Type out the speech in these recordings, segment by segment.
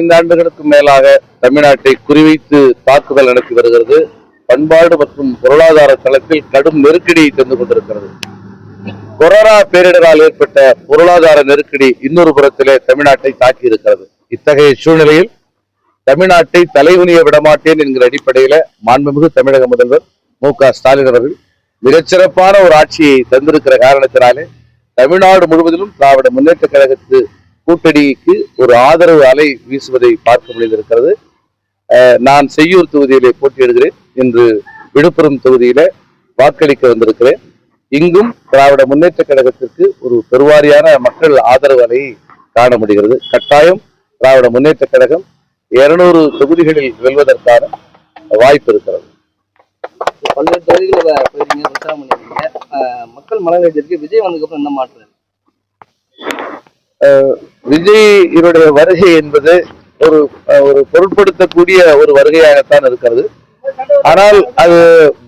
5 ஆண்டுகளுக்கும் மேலாக தமிழ்நாட்டை குறிவைத்து தாக்குதல் நடத்தி வருகிறது. பண்பாடு மற்றும் பொருளாதார தளத்தில் கடும் நெருக்கடியை தந்து கொண்டிருக்கிறது. கொரோனா பேரிடரால் ஏற்பட்ட பொருளாதார நெருக்கடி இன்னொரு புறத்திலே தமிழ்நாட்டை தாக்கி இருக்கிறது. இத்தகைய சூழ்நிலையில் தமிழ்நாட்டை தலைகுனிய விடமாட்டேன் என்கிற அடிப்படையில மாண்புமிகு தமிழக முதல்வர் மு.க.ஸ்டாலின் அவர்கள் மிகச்சிறப்பான ஒரு ஆட்சியை தந்திருக்கிற காரணத்தினாலே தமிழ்நாடு முழுவதிலும் திராவிட முன்னேற்ற கழகத்து கூட்டணிக்கு ஒரு ஆதரவு அலை வீசுவதை பார்க்க முடிந்திருக்கிறது. நான் செய்யூர் தொகுதியிலே போட்டியிடுகிறேன். இன்று விழுப்புரம் தொகுதியில வாக்களிக்க வந்திருக்கிறேன். இங்கும் திராவிட முன்னேற்ற கழகத்திற்கு ஒரு பெருவாரியான மக்கள் ஆதரவு அலையை காண முடிகிறது. கட்டாயம் திராவிட முன்னேற்ற கழகம் 200 தொகுதிகளில் வெல்வதற்கான வாய்ப்பு இருக்கிறது. பல்வேறு தொகுதிகளில் போயிருக்கீங்க, பிரச்சாரம் பண்ணிருக்கீங்க. மக்கள் மனநிலைக்கு விஜய் வந்ததுக்கப்புறம் என்ன மாற்றம்? விஜயினுடைய வருகை என்பது ஒரு பொருட்படுத்தக்கூடிய ஒரு வருகையாகத்தான் இருக்கிறது. ஆனால் அது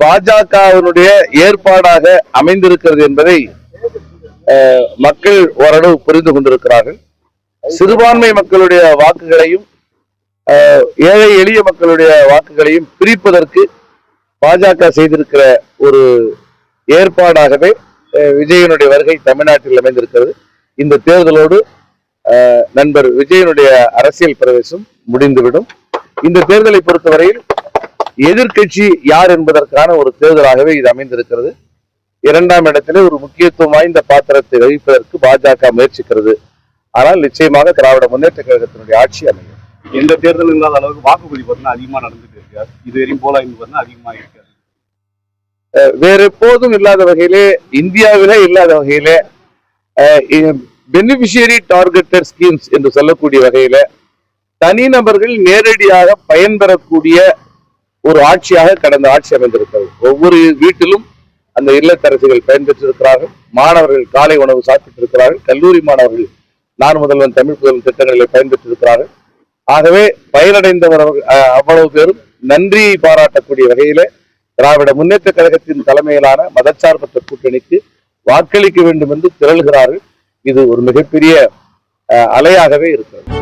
பாஜகவினுடைய ஏற்பாடாக அமைந்திருக்கிறது என்பதை மக்கள் ஓரளவு புரிந்து கொண்டிருக்கிறார்கள். சிறுபான்மை மக்களுடைய வாக்குகளையும் ஏழை எளிய மக்களுடைய வாக்குகளையும் பிரிப்பதற்கு பாஜக செய்திருக்கிற ஒரு ஏற்பாடாகவே விஜயனுடைய வருகை தமிழ்நாட்டில் அமைந்திருக்கிறது. இந்த தேர்தலோடு நண்பர் விஜயனுடைய அரசியல் பிரவேசம் முடிந்துவிடும். இந்த தேர்தலை பொறுத்தவரையில் எதிர்கட்சி யார் என்பதற்கான ஒரு தேர்தலாகவே இது அமைந்திருக்கிறது. 2ஆம் இடத்திலே ஒரு முக்கியத்துவம் வாய்ந்த பாத்திரத்தை வகிப்பதற்கு பாஜக முயற்சிக்கிறது. ஆனால் நிச்சயமாக திராவிட முன்னேற்ற கழகத்தினுடைய ஆட்சி அமையும். எந்த தேர்தல் இல்லாத அளவுக்கு வாக்குப்பதிவு பார்த்தீங்கன்னா அதிகமா நடந்துட்டு இருக்காரு. இது வரையும் போல அதிகமா இருக்காரு. வேற எப்போதும் இல்லாத வகையிலே, இந்தியாவிலே இல்லாத வகையிலே பெனிஃபிஷியரி டார்கெட்டட் ஸ்கீம்ஸ் என்று சொல்லக்கூடிய வகையில தனிநபர்கள் நேரடியாக பயன்பெறக்கூடிய ஒரு ஆட்சியாக கடந்த ஆட்சி அமைந்திருக்கிறது. ஒவ்வொரு வீட்டிலும் அந்த இல்லத்தரசிகள் பயன்பெற்றிருக்கிறார்கள். மாணவர்கள் காலை உணவு சாப்பிட்டிருக்கிறார்கள். கல்லூரி மாணவர்கள் நான் முதல்வன் தமிழ் புதல்வன் திட்டங்களில் பயன்பெற்றிருக்கிறார்கள். ஆகவே பயனடைந்தவர்கள் அவ்வளவு பேரும் நன்றியை பாராட்டக்கூடிய வகையில திராவிட முன்னேற்ற கழகத்தின் தலைமையிலான மதச்சார்பற்ற கூட்டணிக்கு வாக்களிக்க வேண்டும் என்று திரள்கிறார்கள். இது ஒரு மிகப்பெரிய அலையாகவே இருக்கிறது.